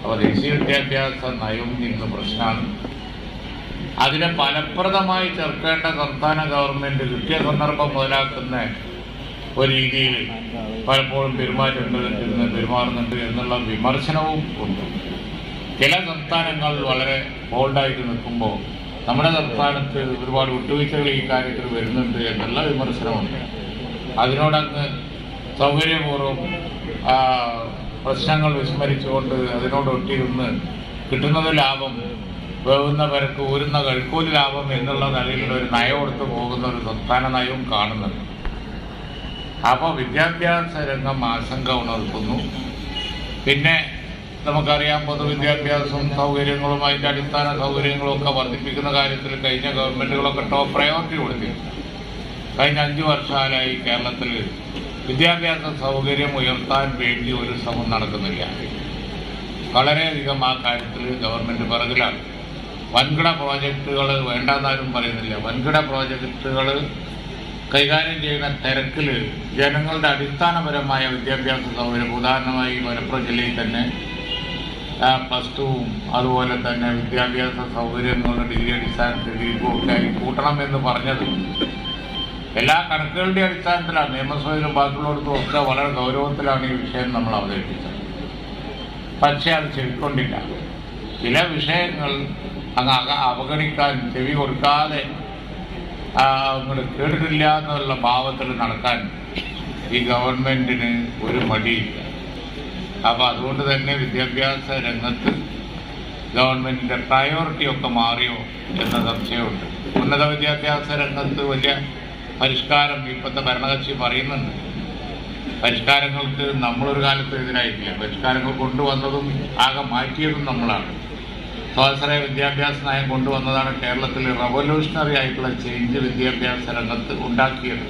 അപ്പോൾ ദേശീയ വിദ്യാഭ്യാസ നയം ഇന്ന് പ്രശ്നമാണ്. അതിനെ ഫലപ്രദമായി ചേർക്കേണ്ട സംസ്ഥാന ഗവൺമെൻറ് കിട്ടിയ സന്ദർഭം മുതലാക്കുന്ന ഒരു രീതിയിൽ പലപ്പോഴും പെരുമാറുന്നുണ്ട് എന്നുള്ള വിമർശനവും ഉണ്ട്. ചില സംസ്ഥാനങ്ങൾ വളരെ ബോൾഡായിട്ട് നിൽക്കുമ്പോൾ നമ്മുടെ സംസ്ഥാനത്ത് ഒരുപാട് വിട്ടുവീഴ്ചകൾ ഈ കാര്യത്തിൽ വരുന്നുണ്ട് എന്നുള്ള വിമർശനമുണ്ട്. അതിനോടങ്ങ് സൗകര്യപൂർവ്വം പ്രശ്നങ്ങൾ വിസ്മരിച്ചുകൊണ്ട് അതിനോടൊട്ടിരുന്ന് കിട്ടുന്നത് ലാഭം, വേവുന്ന പരക്ക് ഊരുന്ന കഴുക്കൂലി ലാഭം എന്നുള്ള നിലയിലുള്ള ഒരു നയം എടുത്ത് പോകുന്ന ഒരു സംസ്ഥാന നയവും കാണുന്നുണ്ട്. അപ്പോൾ വിദ്യാഭ്യാസ രംഗം ആശങ്ക ഉണർത്തുന്നു. പിന്നെ നമുക്കറിയാം, പൊതുവിദ്യാഭ്യാസവും സൗകര്യങ്ങളും അതിൻ്റെ അടിസ്ഥാന സൗകര്യങ്ങളും ഒക്കെ വർദ്ധിപ്പിക്കുന്ന കാര്യത്തിൽ കഴിഞ്ഞ ഗവൺമെൻറ്റുകളൊക്കെ ടോപ്പ് പ്രയോറിറ്റി കൊടുത്തിരുന്നു. കഴിഞ്ഞ 5 വർഷക്കാലമായി കേരളത്തിൽ വിദ്യാഭ്യാസ സൗകര്യം ഉയർത്താൻ വേണ്ടി ഒരു ശ്രമം നടക്കുന്നില്ല. വളരെയധികം ആ കാര്യത്തിൽ ഗവൺമെൻറ് പിറകിലാണ്. വൻകിട പ്രോജക്റ്റുകൾ വേണ്ടെന്നാരും പറയുന്നില്ല. വൻകിട പ്രോജക്റ്റുകൾ കൈകാര്യം ചെയ്യുന്ന തിരക്കിൽ ജനങ്ങളുടെ അടിസ്ഥാനപരമായ വിദ്യാഭ്യാസ സൗകര്യം, ഉദാഹരണമായി മലപ്പുറം ജില്ലയിൽ തന്നെ +2 അതുപോലെ തന്നെ വിദ്യാഭ്യാസ സൗകര്യങ്ങളുടെ ഡിഗ്രി അടിസ്ഥാനത്തിൽ ഒക്കെ കൂട്ടണമെന്ന് പറഞ്ഞത് എല്ലാ കണക്കുകളുടെ അടിസ്ഥാനത്തിലാണ്. നിയമസഭയിലും ബാക്കിയുള്ളടത്തും ഒക്കെ വളരെ ഗൗരവത്തിലാണ് ഈ വിഷയം നമ്മൾ അവതരിപ്പിച്ചത്. പക്ഷേ അത് ചെവിക്കൊണ്ടില്ല. ചില വിഷയങ്ങൾ അങ്ങ് അവഗണിക്കാൻ, ചെവി കൊടുക്കാതെ അങ്ങോട്ട് കേട്ടിട്ടില്ല എന്നുള്ള ഭാവത്തിൽ നടക്കാൻ ഈ ഗവൺമെൻറ്റിന് ഒരു മടിയില്ല. അപ്പോൾ അതുകൊണ്ട് തന്നെ വിദ്യാഭ്യാസ രംഗത്ത് ഗവൺമെൻറ്റിൻ്റെ പ്രയോറിറ്റി ഒക്കെ മാറിയോ എന്ന സംശയമുണ്ട്. ഉന്നത വിദ്യാഭ്യാസ രംഗത്ത് വലിയ പരിഷ്കാരം ഇപ്പോഴത്തെ ഭരണകക്ഷി പറയുന്നുണ്ട്. പരിഷ്കാരങ്ങൾക്ക് നമ്മളൊരു കാലത്ത് എതിരായിട്ടില്ല. പരിഷ്കാരങ്ങൾ കൊണ്ടുവന്നതും ആകെ മാറ്റിയതും നമ്മളാണ്. സ്വാശ്രയ വിദ്യാഭ്യാസ നയം കൊണ്ടുവന്നതാണ് കേരളത്തിൽ റവല്യൂഷണറി ആയിട്ടുള്ള ചേഞ്ച് വിദ്യാഭ്യാസ രംഗത്ത് ഉണ്ടാക്കിയത്.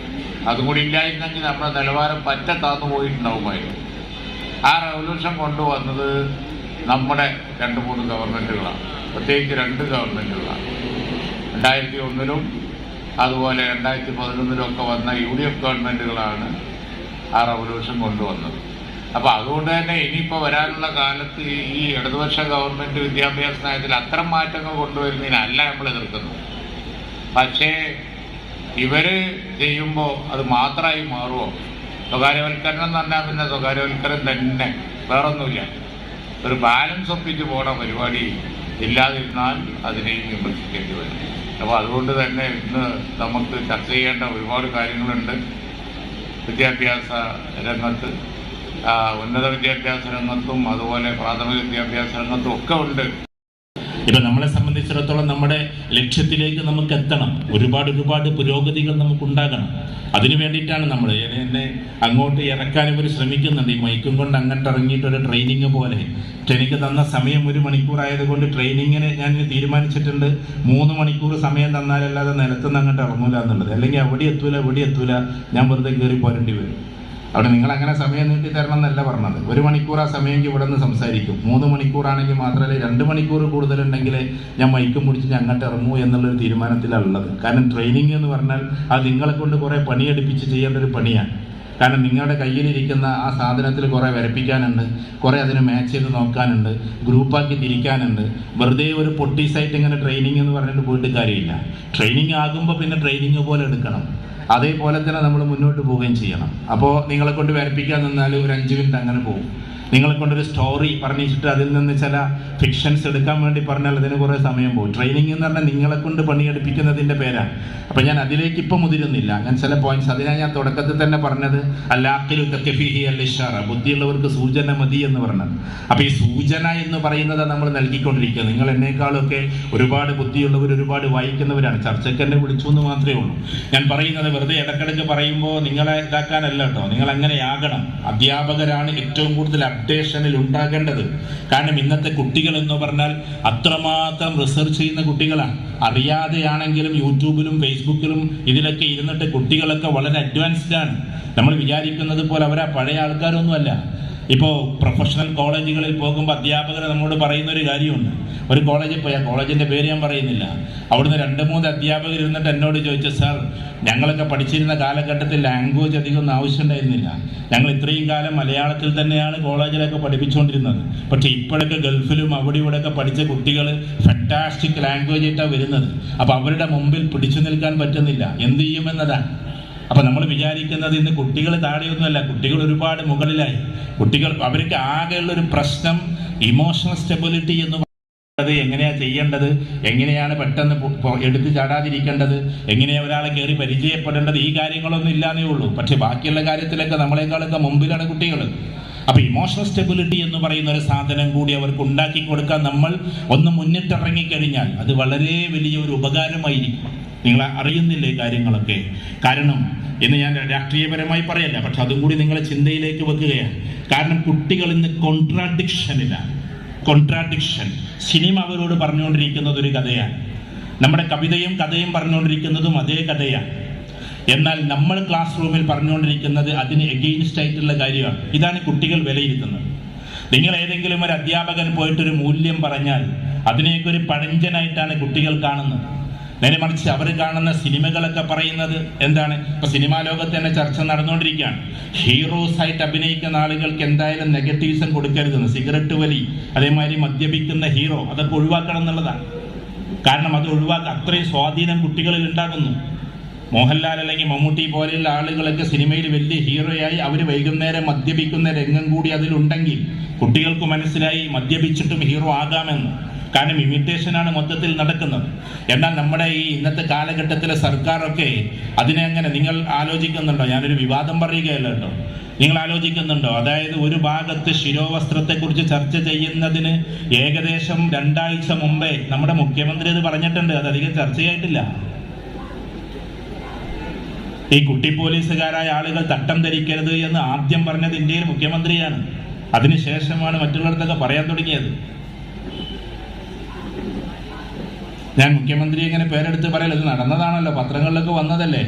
അതും കൂടി ഇല്ലായിരുന്നെങ്കിൽ നമ്മുടെ നിലവാരം പറ്റ താന്നു പോയിട്ടുണ്ടാവുമായിരുന്നു. ആ റവല്യൂഷൻ കൊണ്ടുവന്നത് നമ്മുടെ 2-3 ഗവൺമെൻറ്റുകളാണ്, പ്രത്യേകിച്ച് 2 ഗവൺമെൻറ്റുകളാണ്. 2001 അതുപോലെ 2011 വന്ന UDF ഗവൺമെൻറ്റുകളാണ് ആ റവല്യൂഷൻ കൊണ്ടുവന്നത്. അപ്പോൾ അതുകൊണ്ട് തന്നെ ഇനിയിപ്പോൾ വരാനുള്ള കാലത്ത് ഈ ഇടതുപക്ഷ ഗവൺമെൻറ് വിദ്യാഭ്യാസ നയത്തിൽ അത്തരം മാറ്റങ്ങൾ കൊണ്ടുവരുന്നതിനല്ല നമ്മൾ എതിർക്കുന്നത്. പക്ഷേ ഇവർ ചെയ്യുമ്പോൾ അത് മാത്രമായി മാറുമോ? സ്വകാര്യവൽക്കരണം എന്ന് പറഞ്ഞാൽ പിന്നെ സ്വകാര്യവൽക്കരണം തന്നെ, വേറൊന്നുമില്ല. ഒരു ബാലൻസ് ഒപ്പിച്ച് പോണ പരിപാടി ഇല്ലാതിരുന്നാൽ അതിനെയും വിമർശിക്കേണ്ടി വരും. അപ്പോൾ അതുകൊണ്ട് തന്നെ ഇന്ന് നമുക്ക് ചർച്ച ചെയ്യേണ്ട ഒരുപാട് കാര്യങ്ങളുണ്ട്. വിദ്യാഭ്യാസ രംഗത്ത്, ഉന്നത വിദ്യാഭ്യാസ രംഗത്തും അതുപോലെ പ്രാഥമിക വിദ്യാഭ്യാസ രംഗത്തും ഒക്കെ ഉണ്ട്. ഇപ്പം നമ്മളെ സംബന്ധിച്ചിടത്തോളം നമ്മുടെ ലക്ഷ്യത്തിലേക്ക് നമുക്ക് എത്തണം. ഒരുപാട് പുരോഗതികൾ നമുക്കുണ്ടാകണം. അതിനു വേണ്ടിയിട്ടാണ് നമ്മൾ എന്നെ അങ്ങോട്ട് ഇറക്കാൻ ഇവർ ശ്രമിക്കുന്നുണ്ട്. ഈ മൈക്കും കൊണ്ട് അങ്ങോട്ട് ഇറങ്ങിയിട്ടൊരു ട്രെയിനിങ് പോലെ. എനിക്ക് തന്ന സമയം 1 മണിക്കൂറായതുകൊണ്ട് ട്രെയിനിങ്ങിന് ഞാൻ തീരുമാനിച്ചിട്ടുണ്ട് 3 മണിക്കൂർ സമയം തന്നാലല്ലാതെ നിലത്തുനിന്ന് അങ്ങോട്ട് ഇറങ്ങൂല എന്നുള്ളത്. അല്ലെങ്കിൽ അവിടെ എത്തൂല, ഞാൻ വെറുതെ കയറി പോരേണ്ടി വരും. അവിടെ നിങ്ങൾ അങ്ങനെ സമയം നീട്ടി തരണം എന്നല്ല പറഞ്ഞത്. 1 മണിക്കൂർ ആ സമയമെങ്കിൽ ഇവിടെ നിന്ന് സംസാരിക്കും. 3 മണിക്കൂറാണെങ്കിൽ മാത്രമല്ല, 2 മണിക്കൂർ കൂടുതലുണ്ടെങ്കിൽ ഞാൻ മൈക്കും പിടിച്ച് അങ്ങോട്ട് ഇറങ്ങൂ എന്നുള്ളൊരു തീരുമാനത്തിലുള്ളത്. കാരണം ട്രെയിനിങ് എന്ന് പറഞ്ഞാൽ അത് നിങ്ങളെ കൊണ്ട് കുറേ പണിയെടുപ്പിച്ച് ചെയ്യേണ്ട ഒരു പണിയാണ്. കാരണം നിങ്ങളുടെ കയ്യിലിരിക്കുന്ന ആ സാധനത്തിൽ കുറേ വരപ്പിക്കാനുണ്ട്, കുറേ അതിന് മാച്ച് ചെയ്ത് നോക്കാനുണ്ട്, ഗ്രൂപ്പാക്കി തിരിക്കാനുണ്ട്. വെറുതെ ഒരു പൊട്ടീസായിട്ട് ഇങ്ങനെ ട്രെയിനിങ് എന്ന് പറഞ്ഞിട്ട് പോയിട്ട് കാര്യമില്ല. ട്രെയിനിങ് ആകുമ്പോൾ പിന്നെ ട്രെയിനിങ് പോലെ എടുക്കണം. അതേപോലെ തന്നെ നമ്മൾ മുന്നോട്ട് പോവുകയും ചെയ്യണം. അപ്പോൾ നിങ്ങളെ കൊണ്ട് വരപ്പിക്കാൻ നിന്നാൽ ഒരു 5 മിനിറ്റ് അങ്ങനെ പോകും. നിങ്ങളെ കൊണ്ടൊരു സ്റ്റോറി പറഞ്ഞിട്ട് അതിൽ നിന്ന് ചില ഫിക്ഷൻസ് എടുക്കാൻ വേണ്ടി പറഞ്ഞാൽ അതിന് കുറേ സമയം പോകും. ട്രെയിനിങ് എന്ന് പറഞ്ഞാൽ നിങ്ങളെ കൊണ്ട് പണിയെടുപ്പിക്കുന്നതിൻ്റെ പേരാണ്. അപ്പോൾ ഞാൻ അതിലേക്ക് ഇപ്പം മുതിരുന്നില്ല. ഞാൻ ചില പോയിന്റ്സ്, അതിനാണ് ഞാൻ തുടക്കത്തിൽ തന്നെ പറഞ്ഞത് അല്ലാഖിലു തക്കഫീഹി അൽ-ഇഷാറ, ബുദ്ധിയുള്ളവർക്ക് സൂചന മതി എന്ന് പറഞ്ഞത്. അപ്പോൾ ഈ സൂചന എന്ന് പറയുന്നത് നമ്മൾ നൽകിക്കൊണ്ടിരിക്കുക. നിങ്ങൾ എന്നേക്കാളൊക്കെ ഒരുപാട് ബുദ്ധിയുള്ളവർ, ഒരുപാട് വായിക്കുന്നവരാണ്. ചർച്ചയ്ക്ക് എന്നെ വിളിച്ചു എന്ന് മാത്രമേ ഉള്ളൂ. ഞാൻ പറയുന്നത് വെറുതെ ഇടക്കിടക്ക് പറയുമ്പോൾ നിങ്ങളെ ഇതാക്കാനല്ല കേട്ടോ. നിങ്ങൾ അങ്ങനെയാകണം. അധ്യാപകരാണ് ഏറ്റവും കൂടുതൽ അപ്ഡേഷനിൽ ഉണ്ടാകേണ്ടത്. കാരണം ഇന്നത്തെ കുട്ടികൾ എന്ന് പറഞ്ഞാൽ അത്രമാത്രം റിസർച്ച് ചെയ്യുന്ന കുട്ടികളാണ്. അറിയാതെയാണെങ്കിലും യൂട്യൂബിലും ഫേസ്ബുക്കിലും ഇതിലൊക്കെ ഇരുന്നിട്ട് കുട്ടികളൊക്കെ വളരെ അഡ്വാൻസ്ഡ് ആണ്. നമ്മൾ വിചാരിക്കുന്നത് പോലെ അവരാ പഴയ ആൾക്കാരൊന്നുമല്ല. ഇപ്പോൾ പ്രൊഫഷണൽ കോളേജുകളിൽ പോകുമ്പോൾ അധ്യാപകർ നമ്മോട് പറയുന്ന ഒരു കാര്യമുണ്ട്. ഒരു കോളേജിൽ പോയാൽ, കോളേജിൻ്റെ പേര് ഞാൻ പറയുന്നില്ല, അവിടുന്ന് 2-3 അധ്യാപകർ ഇരുന്നിട്ട് എന്നോട് ചോദിച്ചു, സാർ ഞങ്ങളൊക്കെ പഠിച്ചിരുന്ന കാലഘട്ടത്തിൽ ലാംഗ്വേജ് അധികം ഒന്നും ആവശ്യമുണ്ടായിരുന്നില്ല, ഞങ്ങൾ ഇത്രയും കാലം മലയാളത്തിൽ തന്നെയാണ് കോളേജിലൊക്കെ പഠിപ്പിച്ചുകൊണ്ടിരുന്നത്, പക്ഷേ ഇപ്പോഴൊക്കെ ഗൾഫിലും അവിടെ ഇവിടെയൊക്കെ പഠിച്ച കുട്ടികൾ ഫാന്റാസ്റ്റിക് ലാംഗ്വേജ് ആയിട്ടാണ് വരുന്നത്, അപ്പോൾ അവരുടെ മുമ്പിൽ പിടിച്ചു നിൽക്കാൻ പറ്റുന്നില്ല, എന്ത് ചെയ്യുമെന്നതാണ്. അപ്പം നമ്മൾ വിചാരിക്കുന്നത് ഇന്ന് കുട്ടികൾ താഴെയൊന്നുമല്ല, കുട്ടികൾ ഒരുപാട് മുകളിലായി. കുട്ടികൾ അവർക്ക് ആകെയുള്ളൊരു പ്രശ്നം ഇമോഷണൽ സ്റ്റെബിലിറ്റി എന്ന് പറയുന്നത്, എങ്ങനെയാണ് ചെയ്യേണ്ടത്, എങ്ങനെയാണ് പെട്ടെന്ന് എടുത്ത് ചാടാതിരിക്കേണ്ടത്, എങ്ങനെയാണ് ഒരാളെ കയറി പരിചയപ്പെടേണ്ടത്, ഈ കാര്യങ്ങളൊന്നും ഇല്ലാന്നേ ഉള്ളൂ. പക്ഷെ ബാക്കിയുള്ള കാര്യത്തിലൊക്കെ നമ്മളെക്കാളൊക്കെ മുമ്പിലാണ് കുട്ടികൾ. അപ്പോൾ ഇമോഷണൽ സ്റ്റെബിലിറ്റി എന്ന് പറയുന്ന ഒരു സാധനം കൂടി അവർക്ക് ഉണ്ടാക്കി കൊടുക്കാൻ നമ്മൾ ഒന്ന് മുന്നിട്ടിറങ്ങിക്കഴിഞ്ഞാൽ അത് വളരെ വലിയൊരു ഉപകാരമായിരിക്കും. നിങ്ങൾ അറിയുന്നില്ലേ കാര്യങ്ങളൊക്കെ? കാരണം ഇന്ന് ഞാൻ രാഷ്ട്രീയപരമായി പറയല്ല, പക്ഷെ അതും കൂടി നിങ്ങളെ ചിന്തയിലേക്ക് വെക്കുകയാണ്. കാരണം കുട്ടികൾ ഇന്ന് കോൺട്രാഡിക്ഷനിലാണ്. കോൺട്രാഡിക്ഷൻ. സിനിമ അവരോട് പറഞ്ഞുകൊണ്ടിരിക്കുന്നത് ഒരു കഥയാണ്, നമ്മുടെ കവിതയും കഥയും പറഞ്ഞുകൊണ്ടിരിക്കുന്നതും അതേ കഥയാണ്. എന്നാൽ നമ്മൾ ക്ലാസ് റൂമിൽ പറഞ്ഞുകൊണ്ടിരിക്കുന്നത് അതിന് എഗെയിൻസ്റ്റ് ആയിട്ടുള്ള കാര്യമാണ്. ഇതാണ് കുട്ടികൾ വിലയിരുത്തുന്നത്. നിങ്ങൾ ഏതെങ്കിലും ഒരു അധ്യാപകൻ പോയിട്ടൊരു മൂല്യം പറഞ്ഞാൽ അതിനെയൊക്കെ ഒരു പഴഞ്ചനായിട്ടാണ് കുട്ടികൾ കാണുന്നത്. നേരെ മറിച്ച് അവർ കാണുന്ന സിനിമകളൊക്കെ പറയുന്നത് എന്താണ്? ഇപ്പൊ സിനിമാ ലോകത്ത് തന്നെ ചർച്ച നടന്നുകൊണ്ടിരിക്കുകയാണ്. ഹീറോസ് ആയിട്ട് അഭിനയിക്കുന്ന ആളുകൾക്ക് എന്തായാലും നെഗറ്റീവ്സും കൊടുക്കരുതെന്ന്. സിഗരറ്റ് വലി, അതേമാതിരി മദ്യപിക്കുന്ന ഹീറോ, അതൊക്കെ ഒഴിവാക്കണം എന്നുള്ളതാണ്. കാരണം അത് ഒഴിവാക്കുക, അത്രയും സ്വാധീനം കുട്ടികളിൽ ഉണ്ടാകുന്നു. മോഹൻലാൽ അല്ലെങ്കിൽ മമ്മൂട്ടി പോലെയുള്ള ആളുകളൊക്കെ സിനിമയിൽ വലിയ ഹീറോയായി അവർ വൈകുന്നേരം മദ്യപിക്കുന്ന രംഗം കൂടി അതിലുണ്ടെങ്കിൽ കുട്ടികൾക്ക് മനസ്സിലായി മദ്യപിച്ചിട്ടും ഹീറോ ആകാമെന്ന്. കാരണം ഇമിറ്റേഷനാണ് മൊത്തത്തിൽ നടക്കുന്നത്. എന്നാൽ നമ്മുടെ ഈ ഇന്നത്തെ കാലഘട്ടത്തിലെ സർക്കാരൊക്കെ അതിനെ അങ്ങനെ, നിങ്ങൾ ആലോചിക്കുന്നുണ്ടോ? ഞാനൊരു വിവാദം പറയുകയല്ല കേട്ടോ, നിങ്ങൾ ആലോചിക്കുന്നുണ്ടോ? അതായത് ഒരു ഭാഗത്ത് ശിരോവസ്ത്രത്തെക്കുറിച്ച് ചർച്ച ചെയ്യുന്നതിന് ഏകദേശം 2 ആഴ്ച മുമ്പേ നമ്മുടെ മുഖ്യമന്ത്രി അത് പറഞ്ഞിട്ടുണ്ട്. അതധികം ചർച്ചയായിട്ടില്ല. ഈ കുട്ടി പോലീസുകാരായ ആളുകൾ തട്ടം ധരിക്കരുത് എന്ന് ആദ്യം പറഞ്ഞത് ഇന്ത്യയിൽ മുഖ്യമന്ത്രിയാണ്. അതിനുശേഷമാണ് മറ്റുള്ളവർത്തൊക്കെ പറയാൻ തുടങ്ങിയത്. ഞാൻ മുഖ്യമന്ത്രി ഇങ്ങനെ പേരെടുത്ത് പറയല്ല, ഇത് നടന്നതാണല്ലോ, പത്രങ്ങളിലൊക്കെ വന്നതല്ലേ.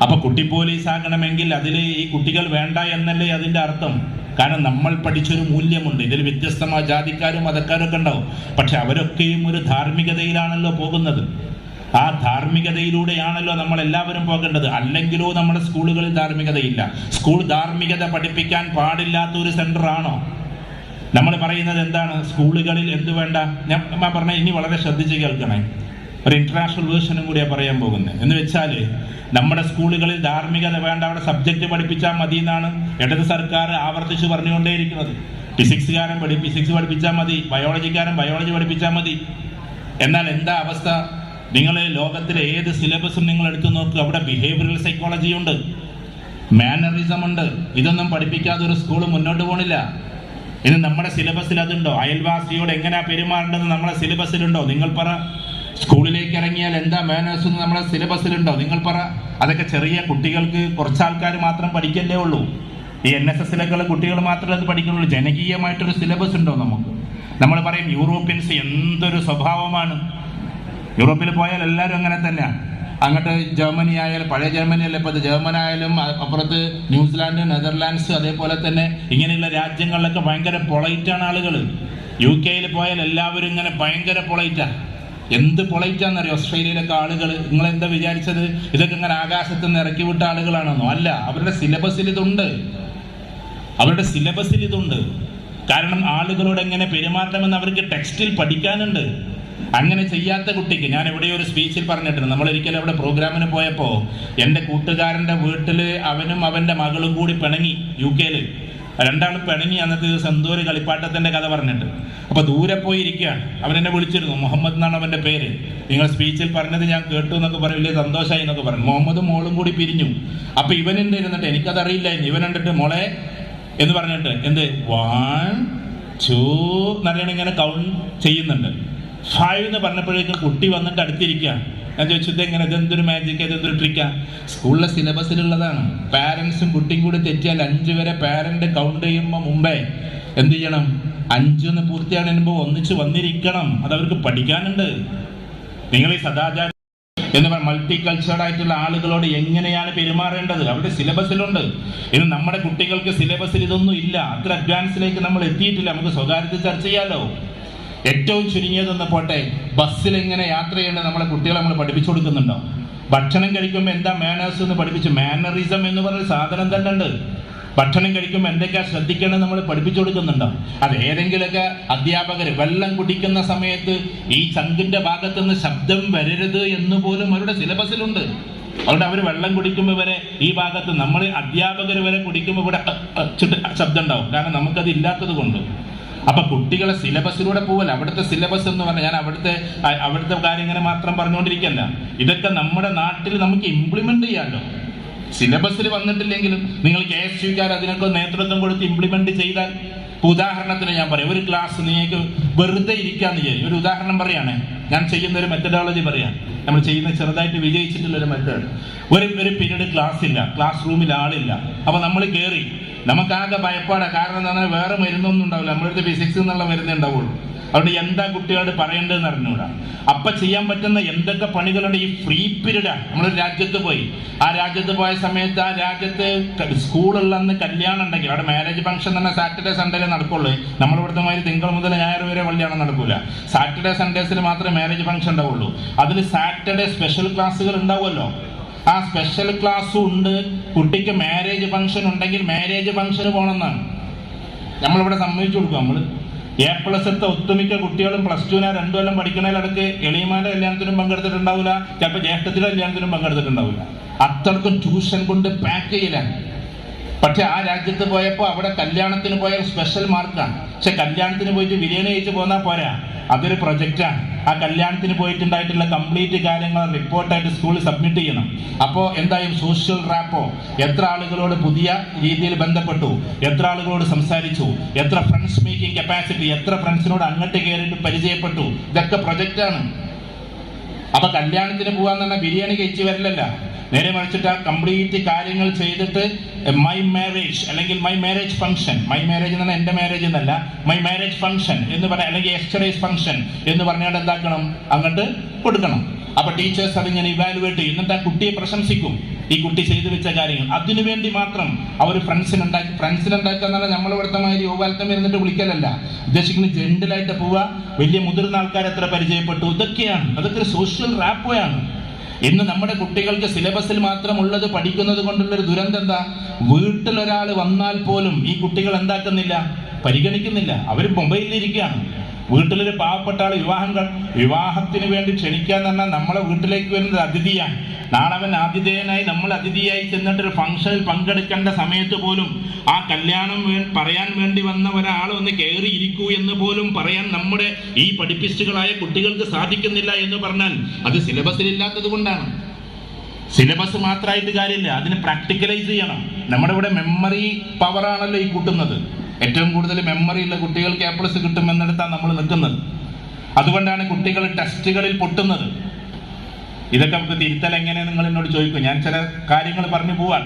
അപ്പൊ കുട്ടി പോലീസ് ആകണമെങ്കിൽ അതിൽ ഈ കുട്ടികൾ വേണ്ട എന്നല്ലേ അതിന്റെ അർത്ഥം. കാരണം നമ്മൾ പഠിച്ചൊരു മൂല്യമുണ്ട്. ഇതിൽ വ്യത്യസ്തമായ ജാതിക്കാരും മതക്കാരും ഒക്കെ ഉണ്ടാവും, പക്ഷെ അവരൊക്കെയും ഒരു ധാർമ്മികതയിലാണല്ലോ പോകുന്നത്. ആ ധാർമ്മികതയിലൂടെയാണല്ലോ നമ്മൾ എല്ലാവരും പോകേണ്ടത്. അല്ലെങ്കിലോ നമ്മുടെ സ്കൂളുകളിൽ ധാർമ്മികതയില്ല. സ്കൂൾ ധാർമ്മികത പഠിപ്പിക്കാൻ പാടില്ലാത്ത ഒരു സെന്റർ ആണോ? നമ്മൾ പറയുന്നത് എന്താണ്? സ്കൂളുകളിൽ എന്ത് വേണ്ട? ഞാൻ പറഞ്ഞ ഇനി വളരെ ശ്രദ്ധിച്ച് കേൾക്കണേ, ഒരു ഇന്റർനാഷണൽ വേർഷനും കൂടിയാണ് പറയാൻ പോകുന്നത്. എന്ന് വെച്ചാൽ നമ്മുടെ സ്കൂളുകളിൽ ധാർമ്മികത വേണ്ട, അവിടെ സബ്ജക്റ്റ് പഠിപ്പിച്ചാൽ മതി എന്നാണ് ഇടത് സർക്കാർ ആവർത്തിച്ച് പറഞ്ഞുകൊണ്ടേയിരിക്കുന്നത്. ഫിസിക്സുകാരൻ ഫിസിക്സ് പഠിപ്പിച്ചാൽ മതി, ബയോളജിക്കാരൻ ബയോളജി പഠിപ്പിച്ചാൽ മതി. എന്നാൽ എന്താ അവസ്ഥ? നിങ്ങൾ ലോകത്തിലെ ഏത് സിലബസും നിങ്ങൾ എടുത്തു നോക്കുക, അവിടെ ബിഹേവിയറൽ സൈക്കോളജി ഉണ്ട്, മാനറിസം ഉണ്ട്. ഇതൊന്നും പഠിപ്പിക്കാതെ ഒരു സ്കൂൾ മുന്നോട്ട് പോകണില്ല. ഇന്ന് നമ്മുടെ സിലബസിൽ അതുണ്ടോ? അയൽവാസിയോട് എങ്ങനെയാ പെരുമാറേണ്ടത് നമ്മുടെ സിലബസിലുണ്ടോ? നിങ്ങൾ പറ. സ്കൂളിലേക്ക് ഇറങ്ങിയാൽ എന്താ മാനേഴ്സ് എന്ന് നമ്മുടെ സിലബസിലുണ്ടോ? നിങ്ങൾ പറ. അതൊക്കെ ചെറിയ കുട്ടികൾക്ക്, കുറച്ചാൾക്കാർ മാത്രം പഠിക്കല്ലേ ഉള്ളൂ. ഈ NSSലൊക്കെയുള്ള കുട്ടികൾ മാത്രമേ അത് പഠിക്കുന്നുള്ളൂ. ജനകീയമായിട്ടൊരു സിലബസ് ഉണ്ടോ നമുക്ക്? നമ്മൾ പറയും യൂറോപ്യൻസ് എന്തൊരു സ്വഭാവമാണ്. യൂറോപ്പിൽ പോയാൽ എല്ലാവരും അങ്ങനെ തന്നെയാണ്. അങ്ങോട്ട് ജർമ്മനി ആയാലും, പഴയ ജർമ്മനി അല്ല ഇപ്പോൾ അത്, ജർമ്മൻ ആയാലും അപ്പുറത്ത് ന്യൂസിലാൻഡ്, നെതർലാൻഡ്സ്, അതേപോലെ തന്നെ ഇങ്ങനെയുള്ള രാജ്യങ്ങളിലൊക്കെ ഭയങ്കര പൊളൈറ്റാണ് ആളുകൾ. UK പോയാൽ എല്ലാവരും ഇങ്ങനെ ഭയങ്കര പൊളൈറ്റാണ്. എന്ത് പൊളൈറ്റാന്നറിയോ? ഓസ്ട്രേലിയയിലൊക്കെ ആളുകൾ, നിങ്ങളെന്താ വിചാരിച്ചത് ഇതൊക്കെ ഇങ്ങനെ ആകാശത്ത് നിന്ന് ഇറക്കി വിട്ട ആളുകളാണെന്നോ? അല്ല, അവരുടെ സിലബസിൽ ഇതുണ്ട്. അവരുടെ സിലബസിൽ ഇതുണ്ട്. കാരണം ആളുകളോട് എങ്ങനെ പെരുമാറണമെന്ന് അവർക്ക് ടെക്സ്റ്റിൽ പഠിക്കാനുണ്ട്. അങ്ങനെ ചെയ്യാത്ത കുട്ടിക്ക്, ഞാൻ എവിടെയോ ഒരു സ്പീച്ചിൽ പറഞ്ഞിട്ടുണ്ട്, നമ്മളൊരിക്കലും അവിടെ പ്രോഗ്രാമിന് പോയപ്പോൾ എൻ്റെ കൂട്ടുകാരൻ്റെ വീട്ടിൽ അവനും അവൻ്റെ മകളും കൂടി പിണങ്ങി. UK രണ്ടാളും പിണങ്ങി. അന്നത്തെ ദിവസം എന്തോ ഒരു കളിപ്പാട്ടത്തിൻ്റെ കഥ പറഞ്ഞിട്ട്, അപ്പോൾ ദൂരെ പോയി ഇരിക്കുകയാണ്. അവനെന്നെ വിളിച്ചിരുന്നു, മുഹമ്മദ് എന്നാണ് അവൻ്റെ പേര്. നിങ്ങൾ സ്പീച്ചിൽ പറഞ്ഞത് ഞാൻ കേട്ടു എന്നൊക്കെ പറയും, വലിയ സന്തോഷമായി എന്നൊക്കെ പറഞ്ഞു. മുഹമ്മദും മോളും കൂടി പിരിഞ്ഞു. അപ്പോൾ ഇവനുണ്ട് ഇരുന്നിട്ട്, എനിക്കതറിയില്ലായിരുന്നു, ഇവനുണ്ടിട്ട് മോളെ എന്ന് പറഞ്ഞിട്ട് എന്ത് 1 2 എന്നറിയണ ഇങ്ങനെ കൗണ്ട് ചെയ്യുന്നുണ്ട്. 5 എന്ന് പറഞ്ഞപ്പോഴേക്കും കുട്ടി വന്നിട്ട് അടുത്തിരിക്കുകയാണ്. ഞാൻ ചോദിച്ചു, ഇതെങ്ങനെ, ഇതെന്തൊരു മാജിക്, ഇതെന്തൊരു ട്രിക്കാ? സ്കൂളിലെ സിലബസിലുള്ളതാണ്. പാരൻസും കുട്ടിയും കൂടി തെറ്റിയാൽ 5 വരെ പാരന്റ് കൗണ്ട് ചെയ്യുമ്പോൾ മുമ്പേ എന്ത് ചെയ്യണം? 5 എന്ന് പൂർത്തിയാകുമ്പോൾ ഒന്നിച്ച് വന്നിരിക്കണം. അതവർക്ക് പഠിക്കാനുണ്ട്. നിങ്ങൾ ഈ സദാചാര എന്ന് പറഞ്ഞാൽ മൾട്ടി കൾച്ചേർഡ് ആയിട്ടുള്ള ആളുകളോട് എങ്ങനെയാണ് പെരുമാറേണ്ടത് അവരുടെ സിലബസിലുണ്ട്. ഇത് നമ്മുടെ കുട്ടികൾക്ക് സിലബസിൽ ഇതൊന്നും ഇല്ല. അത്ര അഡ്വാൻസിലേക്ക് നമ്മൾ എത്തിയിട്ടില്ല. നമുക്ക് സ്വകാര്യത്തിൽ ചർച്ച ചെയ്യാലോ. ഏറ്റവും ചുരുങ്ങിയതെന്ന് പോട്ടെ, ബസ്സിൽ എങ്ങനെ യാത്ര ചെയ്യേണ്ടത് നമ്മളെ കുട്ടികളെ നമ്മൾ പഠിപ്പിച്ചു കൊടുക്കുന്നുണ്ടോ? ഭക്ഷണം കഴിക്കുമ്പോൾ എന്താ മാനേഴ്സ് എന്ന് പഠിപ്പിച്ച്, മാനറിസം എന്ന് പറഞ്ഞ സാധനം തന്നെ ഉണ്ട്. ഭക്ഷണം കഴിക്കുമ്പോൾ എന്തൊക്കെയാ ശ്രദ്ധിക്കേണ്ടത് നമ്മൾ പഠിപ്പിച്ചു കൊടുക്കുന്നുണ്ടോ? അത് ഏതെങ്കിലുമൊക്കെ അധ്യാപകർ വെള്ളം കുടിക്കുന്ന സമയത്ത് ഈ ചങ്കിന്റെ ഭാഗത്തുനിന്ന് ശബ്ദം വരരുത് എന്ന് പോലും അവരുടെ സിലബസിലുണ്ട്. അതുകൊണ്ട് അവർ വെള്ളം കുടിക്കുമ്പോൾ വരെ ഈ ഭാഗത്ത് നമ്മൾ അധ്യാപകർ വരെ കുടിക്കുമ്പോൾ ഇവിടെ ശബ്ദം ഉണ്ടാവും. കാരണം നമുക്കത് ഇല്ലാത്തത് കൊണ്ട്. അപ്പൊ കുട്ടികളെ സിലബസിലൂടെ പോവല്ല. അവിടുത്തെ സിലബസ് എന്ന് പറഞ്ഞാൽ ഞാൻ അവിടുത്തെ കാര്യം ഇങ്ങനെ മാത്രം പറഞ്ഞുകൊണ്ടിരിക്കല്ല. ഇതൊക്കെ നമ്മുടെ നാട്ടിൽ നമുക്ക് ഇംപ്ലിമെന്റ് ചെയ്യാമല്ലോ. സിലബസിൽ വന്നിട്ടില്ലെങ്കിലും നിങ്ങൾ KSUക്കാർ അതിനൊക്കെ നേതൃത്വം കൊടുത്ത് ഇംപ്ലിമെന്റ് ചെയ്താൽ, ഉദാഹരണത്തിന് ഞാൻ പറയാം, ഒരു ക്ലാസ് നിങ്ങൾക്ക് വെറുതെ ഇരിക്കാന്ന് വിചാരിക്കും. ഒരു ഉദാഹരണം പറയാണ്, ഞാൻ ചെയ്യുന്ന ഒരു മെത്തഡോളജി പറയാം. നമ്മൾ ചെയ്യുന്ന ചെറുതായിട്ട് വിജയിച്ചിട്ടുള്ള ഒരു മെത്തേഡ്. ഒരു പീരീഡ് ക്ലാസ് ഇല്ല, ക്ലാസ് റൂമിൽ ആളില്ല. അപ്പൊ നമ്മൾ കയറി, നമുക്കാകെ ഭയപ്പാടാ. കാരണം എന്താ പറഞ്ഞാൽ വേറെ മരുന്നൊന്നും ഉണ്ടാവില്ല, നമ്മളടുത്ത് ഫിസിക്സ് എന്നുള്ള മരുന്നേ ഉണ്ടാവുള്ളൂ. അതുകൊണ്ട് എന്താ കുട്ടികളോട് പറയേണ്ടതെന്ന് അറിഞ്ഞൂടാ. അപ്പൊ ചെയ്യാൻ പറ്റുന്ന എന്തൊക്കെ പണികളുണ്ട്. ഈ ഫ്രീ പീരീഡാണ്. നമ്മളൊരു രാജ്യത്ത് പോയി, ആ രാജ്യത്ത് പോയ സമയത്ത് ആ രാജ്യത്ത് സ്കൂളുള്ള അന്ന് കല്യാണം ഉണ്ടെങ്കിൽ അവിടെ മാരേജ് ഫംഗ്ഷൻ തന്നെ സാറ്റർഡേ സൺഡേയിലേ നടക്കുള്ളൂ. നമ്മളിവിടുത്തെ മാതിരി തിങ്കൾ മുതൽ ഞായർ വരെ കല്യാണം നടക്കൂല. സാറ്റർഡേ സൺഡേസിൽ മാത്രമേ മാരേജ് ഫംഗ്ഷൻ ഉണ്ടാവുള്ളൂ. അതിൽ സാറ്റർഡേ സ്പെഷ്യൽ ക്ലാസ്സുകൾ ഉണ്ടാവുമല്ലോ. ആ സ്പെഷ്യൽ ക്ലാസ്സും ഉണ്ട്. കുട്ടിക്ക് മാരേജ് ഫംഗ്ഷൻ ഉണ്ടെങ്കിൽ മാരേജ് ഫംഗ്ഷന് പോകണമെന്നാണ് നമ്മളിവിടെ സമ്മതിച്ചു കൊടുക്കും. നമ്മൾ A+ എടുത്ത ഒട്ടുമിക്ക കുട്ടികളും +2 2 കൊല്ലം പഠിക്കുന്നതിലടക്ക് എളിയമാരുടെ കല്യാണത്തിനും പങ്കെടുത്തിട്ടുണ്ടാവില്ല, ചിലപ്പോൾ ജ്യേഷ്ഠത്തിൻ്റെ കല്യാണത്തിനും പങ്കെടുത്തിട്ടുണ്ടാവില്ല. അത്രക്കും ട്യൂഷൻ കൊണ്ട് പാക്ക് ചെയ്യലാണ്. പക്ഷെ ആ രാജ്യത്ത് പോയപ്പോൾ അവിടെ കല്യാണത്തിന് പോയ സ്പെഷ്യൽ മാർക്കാണ്. പക്ഷെ കല്യാണത്തിന് പോയിട്ട് ബിരിയാണി കഴിച്ച് പോന്നാൽ പോരാ, അതൊരു പ്രൊജക്റ്റാണ്. ആ കല്യാണത്തിന് പോയിട്ടുണ്ടായിട്ടുള്ള കംപ്ലീറ്റ് കാര്യങ്ങൾ റിപ്പോർട്ടായിട്ട് സ്കൂളിൽ സബ്മിറ്റ് ചെയ്യണം. അപ്പോൾ എന്തായാലും സോഷ്യൽ റാപ്പോ, എത്ര ആളുകളോട് പുതിയ രീതിയിൽ ബന്ധപ്പെട്ടു, എത്ര ആളുകളോട് സംസാരിച്ചു, എത്ര ഫ്രണ്ട്സ് മേക്കിംഗ് കപ്പാസിറ്റി, എത്ര ഫ്രണ്ട്സിനോട് അങ്ങോട്ട് കയറിയിട്ട് പരിചയപ്പെട്ടു, ഇതൊക്കെ പ്രൊജക്റ്റാണ്. അപ്പൊ കല്യാണത്തിന് പോകാന്ന് പറഞ്ഞാൽ ബിരിയാണി കഴിച്ച് വരില്ലല്ല, നേരെ മറിച്ചിട്ട് ആ കംപ്ലീറ്റ് കാര്യങ്ങൾ ചെയ്തിട്ട് മൈ മാരേജ് അല്ലെങ്കിൽ my marriage function, my marriage എന്ന് പറഞ്ഞാൽ എൻ്റെ മാരേജ് എന്നല്ല, മൈ മാരേജ് ഫംഗ്ഷൻ എന്ന് പറയാം, അല്ലെങ്കിൽ യെസ്റ്റർഡേസ് ഫംഗ്ഷൻ എന്ന് പറഞ്ഞാൽ എന്താക്കണം, അങ്ങോട്ട് കൊടുക്കണം. അപ്പൊ ടീച്ചേഴ്സ് അതിങ്ങനെ ഇവാലുവേറ്റ് ചെയ്യും. എന്നിട്ട് ആ കുട്ടിയെ പ്രശംസിക്കും, ഈ കുട്ടി ചെയ്തു വെച്ച കാര്യങ്ങൾ. അതിനുവേണ്ടി മാത്രം അവർ ഫ്രണ്ട്സിനുണ്ടാക്കുക എന്ന് പറഞ്ഞാൽ നമ്മളിവിടുത്തെ മാതിരി യോഗാലത്തം ഇരുന്നിട്ട് വിളിക്കലല്ല. ഉദ്ദേശിക്കുന്നത് ജെന്റിലായിട്ട് പോവുക, വലിയ മുതിർന്ന ആൾക്കാർ എത്ര പരിചയപ്പെട്ടു, ഇതൊക്കെയാണ്. അതൊക്കെ ഒരു സോഷ്യൽ റാപ്പോയാണ്. ഇന്ന് നമ്മുടെ കുട്ടികൾക്ക് സിലബസിൽ മാത്രം ഉള്ളത് പഠിക്കുന്നത് കൊണ്ടുള്ളൊരു ദുരന്തം എന്താ? വീട്ടിലൊരാൾ വന്നാൽ പോലും ഈ കുട്ടികൾ എന്താക്കുന്നില്ല, പരിഗണിക്കുന്നില്ല. അവർ മൊബൈലിലിരിക്കുകയാണ്. വീട്ടിലൊരു പാവപ്പെട്ട ആൾ വിവാഹത്തിന് വേണ്ടി ക്ഷണിക്കാന്ന് പറഞ്ഞാൽ നമ്മളെ വീട്ടിലേക്ക് വരുന്നത് അതിഥിയാണ്. നാളെ അവൻ ആതിഥേയനായി നമ്മൾ അതിഥിയായി ചെന്നിട്ടൊരു ഫംഗ്ഷനിൽ പങ്കെടുക്കേണ്ട സമയത്ത് പോലും ആ കല്യാണം പറയാൻ വേണ്ടി വന്ന ഒരാൾ ഒന്ന് കയറിയിരിക്കൂ എന്ന് പോലും പറയാൻ നമ്മുടെ ഈ പഠിപ്പിസ്റ്റുകളായ കുട്ടികൾക്ക് സാധിക്കുന്നില്ല എന്ന് പറഞ്ഞാൽ അത് സിലബസിലില്ലാത്തത് കൊണ്ടാണ്. സിലബസ് മാത്രമായിട്ട് കാര്യമില്ല, അതിന് പ്രാക്ടിക്കലൈസ് ചെയ്യണം. നമ്മുടെ ഇവിടെ മെമ്മറി പവറാണല്ലോ ഈ കൂട്ടുന്നത്. ഏറ്റവും കൂടുതൽ മെമ്മറി ഉള്ള കുട്ടികൾക്ക് A+ കിട്ടുമെന്നെടുത്താണ് നമ്മൾ നിൽക്കുന്നത്. അതുകൊണ്ടാണ് കുട്ടികൾ ടെസ്റ്റുകളിൽ പൊട്ടുന്നത്. ഇതൊക്കെ നമുക്ക് തിരുത്തൽ എങ്ങനെ നിങ്ങൾ എന്നോട് ചോദിക്കും. ഞാൻ ചില കാര്യങ്ങൾ പറഞ്ഞു പോവാൻ.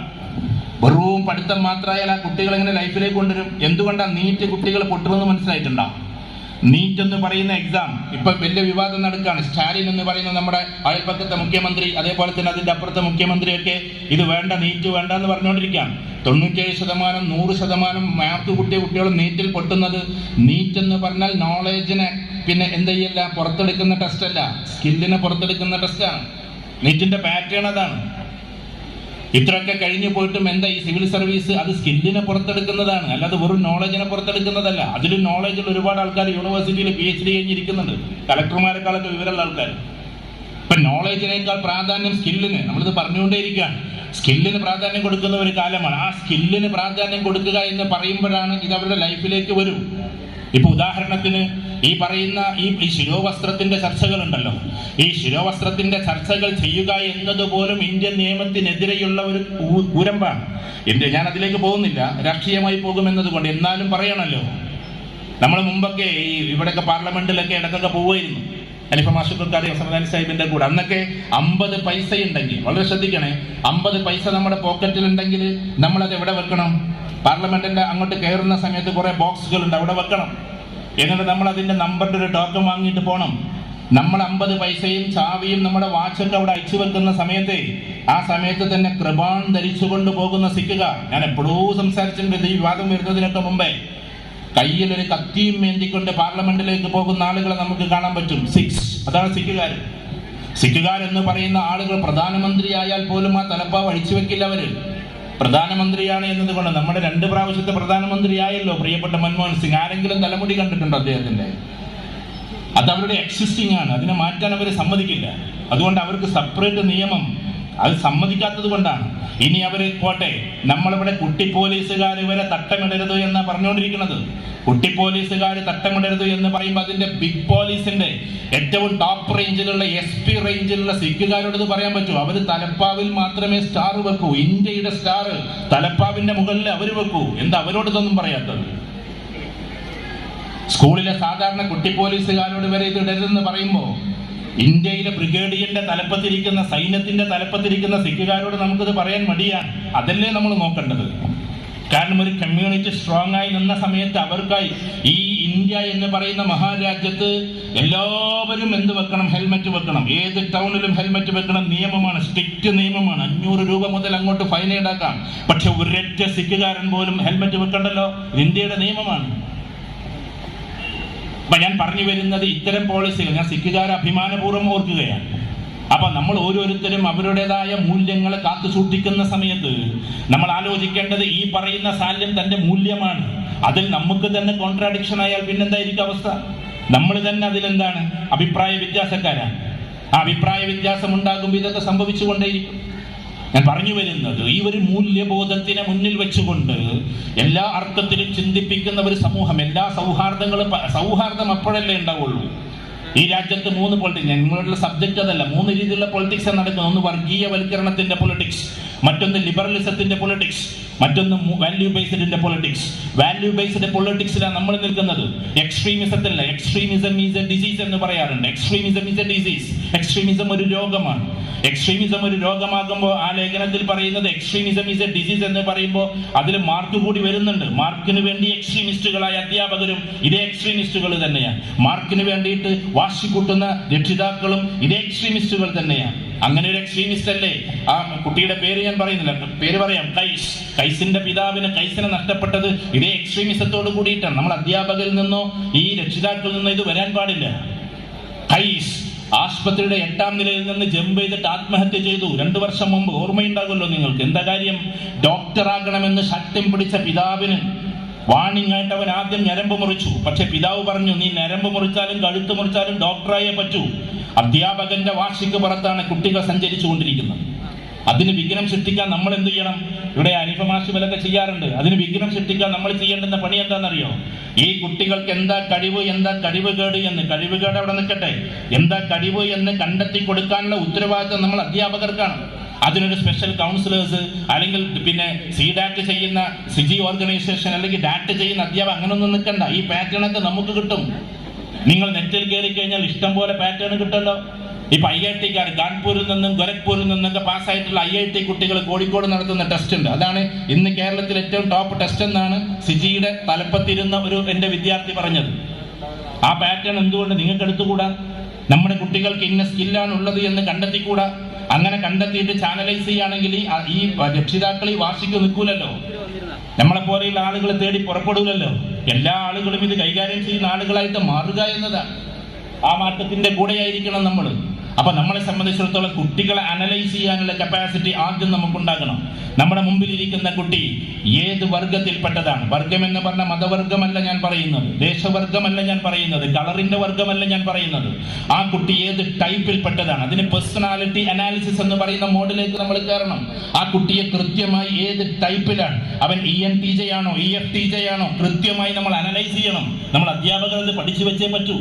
വെറും പഠിത്തം മാത്രമായാൽ ആ കുട്ടികൾ എങ്ങനെ ലൈഫിലേക്ക് കൊണ്ടുവരും? എന്തുകൊണ്ടാണ് നീറ്റ് കുട്ടികൾ പൊട്ടുമെന്ന് മനസ്സിലായിട്ടുണ്ടാവും. നീറ്റ് എന്ന് പറയുന്ന എക്സാം ഇപ്പൊ വലിയ വിവാദം നടക്കുകയാണ്. സ്റ്റാലിൻ എന്ന് പറയുന്ന നമ്മുടെ അയൽപക്കത്തെ മുഖ്യമന്ത്രി, അതേപോലെ തന്നെ അതിന്റെ അപ്പുറത്തെ മുഖ്യമന്ത്രിയൊക്കെ ഇത് വേണ്ട, നീറ്റ് വേണ്ട എന്ന് പറഞ്ഞുകൊണ്ടിരിക്കുകയാണ്. 97% 100% മാർക്ക് കിട്ടിയ കുട്ടികളും നീറ്റിൽ പൊട്ടുന്നത്. നീറ്റ് എന്ന് പറഞ്ഞാൽ നോളേജിനെ പിന്നെ എന്ത് ചെയ്യല്ല, പുറത്തെടുക്കുന്ന ടെസ്റ്റ് അല്ല, സ്കില്ലിനെ പുറത്തെടുക്കുന്ന ടെസ്റ്റാണ്. നീറ്റിന്റെ പാറ്റേൺ അതാണ്. ഇത്രയൊക്കെ കഴിഞ്ഞു പോയിട്ടും എന്താ ഈ സിവിൽ സർവീസ്, അത് സ്കില്ലിനെ പുറത്തെടുക്കുന്നതാണ്, അല്ലാതെ വെറും നോളജിനെ പുറത്തെടുക്കുന്നതല്ല. അതിലും നോളജിൽ ഒരുപാട് ആൾക്കാർ യൂണിവേഴ്സിറ്റിയിൽ PhD കഴിഞ്ഞിരിക്കുന്നുണ്ട്, കളക്ടർമാരെക്കാളൊക്കെ വിവരമുള്ള ആൾക്കാർ. ഇപ്പൊ നോളജിനേക്കാൾ പ്രാധാന്യം സ്കില്ലിന്, നമ്മളിത് പറഞ്ഞുകൊണ്ടേയിരിക്കുകയാണ്. സ്കില്ലിന് പ്രാധാന്യം കൊടുക്കുന്ന ഒരു കാലമാണ്. ആ സ്കില്ലിന് പ്രാധാന്യം കൊടുക്കുക എന്ന് പറയുമ്പോഴാണ് ഇത് അവരുടെ ലൈഫിലേക്ക് വരും. ഇപ്പൊ ഉദാഹരണത്തിന് ഈ പറയുന്ന ഈ ശിരോവസ്ത്രത്തിന്റെ ചർച്ചകളുണ്ടല്ലോ, ഈ ശിരോവസ്ത്രത്തിന്റെ ചർച്ചകൾ ചെയ്യുക എന്നത് പോലും ഇന്ത്യൻ നിയമത്തിനെതിരെയുള്ള ഒരു കൂരമ്പാണ്. ഞാൻ അതിലേക്ക് പോകുന്നില്ല, രാഷ്ട്രീയമായി പോകുമെന്നത് കൊണ്ട്. എന്നാലും പറയണല്ലോ, നമ്മൾ മുമ്പൊക്കെ ഈ ഇവിടെയൊക്കെ പാർലമെന്റിലൊക്കെ ഇടക്കൊക്കെ പോവുമായിരുന്നു. ഞാനിപ്പോൾ മാഷുക്കറിയാം സമദാനി സാഹിബിന്റെ കൂടെ. അന്നൊക്കെ 50 പൈസ ഉണ്ടെങ്കിൽ, വളരെ ശ്രദ്ധിക്കണേ, 50 പൈസ നമ്മുടെ പോക്കറ്റിലുണ്ടെങ്കിൽ നമ്മളത് എവിടെ വെക്കണം? പാർലമെന്റിന്റെ അങ്ങോട്ട് കയറുന്ന സമയത്ത് കുറെ ബോക്സുകൾ ഉണ്ട്, അവിടെ വെക്കണം. എന്നിട്ട് നമ്മൾ അതിന്റെ നമ്പറിന്റെ ഒരു ടോക്കൺ വാങ്ങിയിട്ട് പോകണം. നമ്മൾ 50 പൈസയും ചാവിയും നമ്മുടെ വാച്ചൊക്കെ അവിടെ അയച്ചു വെക്കുന്ന സമയത്ത് ആ സമയത്ത് തന്നെ കൃപാൺ ധരിച്ചുകൊണ്ട് പോകുന്ന സിഖുകാർ, ഞാൻ എപ്പോഴോ സംസാരിച്ചിട്ടുണ്ട് ഈ വിവാദം വരുന്നതിനൊക്കെ മുമ്പേ, കയ്യിലൊരു കത്തിയും ഏന്തിക്കൊണ്ട് പാർലമെന്റിലേക്ക് പോകുന്ന ആളുകളെ നമുക്ക് കാണാൻ പറ്റും. അതാണ് സിഖുകാർ. സിഖുകാർ എന്ന് പറയുന്ന ആളുകൾ പ്രധാനമന്ത്രിയായാൽ പോലും ആ തലപ്പാവ് അഴിച്ചു വെക്കില്ല. അവര് പ്രധാനമന്ത്രിയാണ് എന്നതുകൊണ്ട്, നമ്മുടെ 2 പ്രാവശ്യത്തെ പ്രധാനമന്ത്രിയായല്ലോ പ്രിയപ്പെട്ട മൻമോഹൻ സിംഗ്. ആരെങ്കിലും തലമുടി കണ്ടിട്ടുണ്ടോ അദ്ദേഹത്തിന്റെ? അത് അവരുടെ എക്സിസ്റ്റിംഗ് ആണ്, അതിനെ മാറ്റാൻ അവർ സമ്മതിക്കില്ല. അതുകൊണ്ട് അവർക്ക് സെപ്പറേറ്റ് നിയമം, അത് സമ്മതിക്കാത്തത് കൊണ്ടാണ്. ഇനി അവർ പോട്ടെ, നമ്മളിവിടെ കുട്ടി പോലീസുകാർ വരെ തട്ടമിടരുത് എന്നാ പറഞ്ഞുകൊണ്ടിരിക്കുന്നത്. കുട്ടി പോലീസുകാർ തട്ടമിടരുത് എന്ന് പറയുമ്പോൾ അതിന്റെ ബിഗ് പോലീസിന്റെ ഏറ്റവും ടോപ്പ് റേഞ്ചിലുള്ള SP റേഞ്ചിലുള്ള സിഖുകാരോട് ഇത് പറയാൻ പറ്റുമോ? അവർ തലപ്പാവിൽ മാത്രമേ സ്റ്റാർ വെക്കൂ. ഇന്ത്യയുടെ സ്റ്റാർ തലപ്പാവിന്റെ മുകളിൽ അവർ വെക്കൂ. എന്താ അവരോട് ഇതൊന്നും പറയാത്തത്? സ്കൂളിലെ സാധാരണ കുട്ടി പോലീസുകാരോട് വരെ ഇത് ഇടരുതെന്ന് പറയുമ്പോൾ ഇന്ത്യയിലെ ബ്രിഗേഡിയന്റെ തലപ്പത്തിരിക്കുന്ന, സൈന്യത്തിന്റെ തലപ്പത്തിരിക്കുന്ന സിഖുകാരോട് നമുക്കിത് പറയാൻ മടിയാണ്. അതല്ലേ നമ്മൾ നോക്കേണ്ടത്. കാരണം ഒരു കമ്മ്യൂണിറ്റി സ്ട്രോങ് ആയി നിന്ന സമയത്ത് അവർക്കായി ഈ ഇന്ത്യ എന്ന് പറയുന്ന മഹാരാജ്യത്ത് എല്ലാവരും എന്ത് വെക്കണം? ഹെൽമെറ്റ് വെക്കണം. ഏത് ടൗണിലും ഹെൽമെറ്റ് വെക്കണം. നിയമമാണ്, സ്ട്രിക്റ്റ് നിയമമാണ്. 500 രൂപ മുതൽ അങ്ങോട്ട് ഫൈൻ ഈടാക്കാം. പക്ഷെ ഒരൊറ്റ സിഖുകാരൻ പോലും ഹെൽമെറ്റ് വെക്കണ്ടല്ലോ. ഇന്ത്യയുടെ നിയമമാണ്. അപ്പൊ ഞാൻ പറഞ്ഞു വരുന്നത് ഇത്തരം പോളിസികൾ ഞാൻ സിഖുകാരെ അഭിമാനപൂർവ്വം ഓർക്കുകയാണ്. അപ്പൊ നമ്മൾ ഓരോരുത്തരും അവരുടേതായ മൂല്യങ്ങളെ കാത്തു സൂക്ഷിക്കുന്ന സമയത്ത് നമ്മൾ ആലോചിക്കേണ്ടത് ഈ പറയുന്ന സാല്യം തന്റെ മൂല്യമാണ്. അതിൽ നമുക്ക് തന്നെ കോൺട്രാഡിക്ഷൻ ആയാൽ പിന്നെന്തായിരിക്കും അവസ്ഥ? നമ്മൾ തന്നെ അതിലെന്താണ്? അഭിപ്രായ വ്യത്യാസക്കാരാണ്. ആ അഭിപ്രായ വ്യത്യാസം ഉണ്ടാകുമ്പോൾ ഇതൊക്കെ സംഭവിച്ചുകൊണ്ടേയിരിക്കും. ഞാൻ പറഞ്ഞു വരുന്നത് ഈ ഒരു മൂല്യബോധത്തിനെ മുന്നിൽ വെച്ചുകൊണ്ട് എല്ലാ അർത്ഥത്തിലും ചിന്തിപ്പിക്കുന്ന ഒരു സമൂഹം, എല്ലാ സൗഹാർദ്ദം അപ്പോഴല്ലേ ഉണ്ടാവുള്ളൂ. ഈ രാജ്യത്ത് 3 പൊളിറ്റിക്സ്, ഞങ്ങളുടെ സബ്ജക്റ്റ് അതല്ല, 3 രീതിയിലുള്ള പൊളിറ്റിക്സ് നടക്കുന്നത്. ഒന്ന് വർഗീയവൽക്കരണത്തിന്റെ പൊളിറ്റിക്സ്, മറ്റൊന്ന് ലിബറലിസത്തിന്റെ പൊളിറ്റിക്സ്, മറ്റൊന്ന് വാല്യൂ ബേസ്ഡിന്റെ പൊളിറ്റിക്സ്. വാല്യൂ ബേസ്ഡ് പൊളിറ്റിക്സിലാണ് നമ്മൾ നിൽക്കുന്നത്. എക്സ്ട്രീമിസത്തില്ല. എക്സ്ട്രീമിസം ഈസ് എ ഡിസീസ് എന്ന് പറയാറുണ്ട്. Extremism is A disease. Extremism ഒരു രോഗമാണ്. എക്സ്ട്രീമിസം ഒരു രോഗമാകുമ്പോൾ ആ ലേഖനത്തിൽ പറയുന്നത് എക്സ്ട്രീമിസം ഈസ് എ ഡിസീസ് എന്ന് പറയുമ്പോൾ അതിൽ മാർക്ക് കൂടി വരുന്നുണ്ട്. മാർക്കിന് വേണ്ടി എക്സ്ട്രീമിസ്റ്റുകളായ അധ്യാപകരും ഇതേ എക്സ്ട്രീമിസ്റ്റുകൾ തന്നെയാണ്. മാർക്കിന് വേണ്ടിയിട്ട് വാശി കൂട്ടുന്ന രക്ഷിതാക്കളും ഇതേ എക്സ്ട്രീമിസ്റ്റുകൾ തന്നെയാണ്. അങ്ങനെ ഒരു എക്സ്ട്രീമിസ്റ്റ് അല്ലേ? ആ കുട്ടിയുടെ പേര് ഞാൻ പറയുന്നില്ല, പേര് പറയാം, കൈസിന്റെ കൈസിനെ നഷ്ടപ്പെട്ടത് ഇതേ എക്സ്ട്രീമിസത്തോട് കൂടിയിട്ടാണ്. നമ്മൾ അധ്യാപകരിൽ നിന്നോ ഈ രക്ഷിതാക്കളിൽ നിന്നോ ഇത് വരാൻ പാടില്ല. കൈസ് ആശുപത്രിയുടെ 8ാം നിലയിൽ നിന്ന് ജമ്പ് ചെയ്തിട്ട് ആത്മഹത്യ ചെയ്തു 2 വർഷം മുമ്പ്. ഓർമ്മയുണ്ടാകുമല്ലോ നിങ്ങൾക്ക്. എന്താ കാര്യം? ഡോക്ടറാകണമെന്ന് ശക്തി പിടിച്ച പിതാവിന് വാണിംഗ് ആയിട്ട് അവൻ ആദ്യം ഞരമ്പ് മുറിച്ചു. പക്ഷെ പിതാവ് പറഞ്ഞു, നീ ഞരമ്പ് മുറിച്ചാലും കഴുത്ത് മുറിച്ചാലും ഡോക്ടറായേ പറ്റൂ. അധ്യാപകന്റെ വാശിക്ക് പുറത്താണ് കുട്ടികൾ സഞ്ചരിച്ചു കൊണ്ടിരിക്കുന്നത്. അതിന് വിഘ്നം സൃഷ്ടിക്കാൻ നമ്മൾ എന്ത് ചെയ്യണം? ഇവിടെ അനിഫമാഷ് വിലൊക്കെ ചെയ്യാറുണ്ട്. അതിന് വിഘ്നം സൃഷ്ടിക്കാൻ നമ്മൾ ചെയ്യേണ്ടുന്ന പണി എന്താണെന്നറിയോ? ഈ കുട്ടികൾക്ക് എന്താ കഴിവ്, എന്താ കഴിവുകേട് എന്ന്, കഴിവുകേട് അവിടെ നിൽക്കട്ടെ, എന്താ കഴിവ് എന്ന് കണ്ടെത്തി കൊടുക്കാനുള്ള ഉത്തരവാദിത്വം നമ്മൾ അധ്യാപകർക്കാണ്. അതിനൊരു സ്പെഷ്യൽ കൗൺസിലേഴ്സ് അല്ലെങ്കിൽ പിന്നെ CDAT ചെയ്യുന്ന സിജി ഓർഗനൈസേഷൻ അല്ലെങ്കിൽ ഡാറ്റ് ചെയ്യുന്ന അധ്യാപകർ അങ്ങനൊന്നും നിൽക്കണ്ട. ഈ പാറ്റേണൊക്കെ നമുക്ക് കിട്ടും. നിങ്ങൾ നെറ്റിൽ കയറി കഴിഞ്ഞാൽ ഇഷ്ടം പോലെ പാറ്റേൺ കിട്ടുമല്ലോ. ഇപ്പൊ IIT-കാർ കാൺപൂരിൽ നിന്നും ഗോരഖ്പൂരിൽ നിന്നൊക്കെ പാസ്സായിട്ടുള്ള IIT കുട്ടികൾ കോഴിക്കോട് നടത്തുന്ന ടെസ്റ്റ് ഉണ്ട്. അതാണ് ഇന്ന് കേരളത്തിൽ ഏറ്റവും ടോപ്പ് ടെസ്റ്റ് എന്നാണ് സിജിയുടെ തലപ്പത്തിരുന്ന എന്റെ വിദ്യാർത്ഥി പറഞ്ഞത്. ആ പാറ്റേൺ എന്തുകൊണ്ട് നിങ്ങൾക്ക് എടുത്തുകൂടാ? നമ്മുടെ കുട്ടികൾക്ക് ഇന്ന സ്കില്ലാണ് ഉള്ളത് എന്ന് കണ്ടെത്തിക്കൂടാ? അങ്ങനെ കണ്ടെത്തിയിട്ട് ചാനലൈസ് ചെയ്യുകയാണെങ്കിൽ ഈ രക്ഷിതാക്കൾ ഈ വാശിക്ക് നിൽക്കൂലല്ലോ. നമ്മളെ പോലെയുള്ള ആളുകൾ തേടി പുറപ്പെടൂലല്ലോ. എല്ലാ ആളുകളും ഇത് കൈകാര്യം ചെയ്യുന്ന ആളുകളായിട്ട് മാറുക എന്നതാണ്. ആ മാറ്റത്തിന്റെ കൂടെയായിരിക്കണം നമ്മൾ. അപ്പൊ നമ്മളെ സംബന്ധിച്ചിടത്തോളം കുട്ടികളെ അനലൈസ് ചെയ്യാനുള്ള കപ്പാസിറ്റി ആദ്യം നമുക്കുണ്ടാകണം. നമ്മുടെ മുമ്പിലിരിക്കുന്ന കുട്ടി ഏത് വർഗത്തിൽപ്പെട്ടതാണ്? വർഗം എന്ന് പറഞ്ഞ മതവർഗമല്ല ഞാൻ പറയുന്നത്, ദേശവർഗമല്ല ഞാൻ പറയുന്നത്, കളറിന്റെ വർഗമല്ല ഞാൻ പറയുന്നത്. ആ കുട്ടി ഏത് ടൈപ്പിൽപ്പെട്ടതാണ്? അതിന് പേഴ്സണാലിറ്റി അനാലിസിസ് എന്ന് പറയുന്ന മോഡിലേക്ക് നമ്മൾ കയറണം. ആ കുട്ടിയെ കൃത്യമായി ഏത് ടൈപ്പിലാണ്, അവൻ ENTJ ആണോ EFTJ ആണോ, കൃത്യമായി നമ്മൾ അനലൈസ് ചെയ്യണം. നമ്മൾ അധ്യാപകർ അത് പഠിച്ചു വെച്ചേ പറ്റൂ.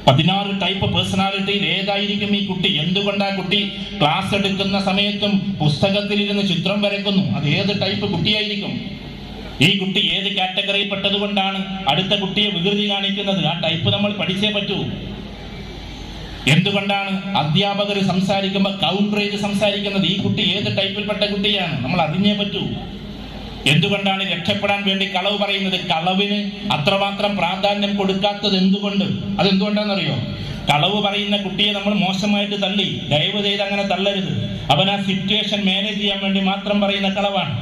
16 ടൈപ്പ് പേഴ്സണാലിറ്റിയിൽ ഏതായിരിക്കും ഈ കുട്ടി? എന്തുകൊണ്ട് ആ കുട്ടി ക്ലാസ് എടുക്കുന്ന സമയത്തും പുസ്തകത്തിലിരുന്ന് ചിത്രം വരയ്ക്കുന്നു? അത് ഏത് ടൈപ്പ് കുട്ടിയായിരിക്കും? ഈ കുട്ടി ഏത് കാറ്റഗറിയിൽ പെട്ടത് കൊണ്ടാണ് അടുത്ത കുട്ടിയെ വികൃതി കാണിക്കുന്നത്? ആ ടൈപ്പ് നമ്മൾ പഠിച്ചേ പറ്റൂ. എന്തുകൊണ്ടാണ് അധ്യാപകർ സംസാരിക്കുമ്പോൾ കൗണ്ടർ ചെയ്ത് സംസാരിക്കുന്നത്? ഈ കുട്ടി ഏത് ടൈപ്പിൽപ്പെട്ട കുട്ടിയാണ്? നമ്മൾ അറിഞ്ഞേ പറ്റൂ. എന്തുകൊണ്ടാണ് രക്ഷപ്പെടാൻ വേണ്ടി കളവ് പറയുന്നത്? കളവിന് അത്രമാത്രം പ്രാധാന്യം കൊടുക്കാത്തത് എന്തുകൊണ്ട്? അതെന്തുകൊണ്ടാണെന്നറിയോ? കളവ് പറയുന്ന കുട്ടിയെ നമ്മൾ മോശമായിട്ട് തള്ളി, ദയവ് ചെയ്ത് അങ്ങനെ തള്ളരുത്. അവൻ ആ സിറ്റുവേഷൻ മാനേജ് ചെയ്യാൻ വേണ്ടി മാത്രം പറയുന്ന കളവാണ്,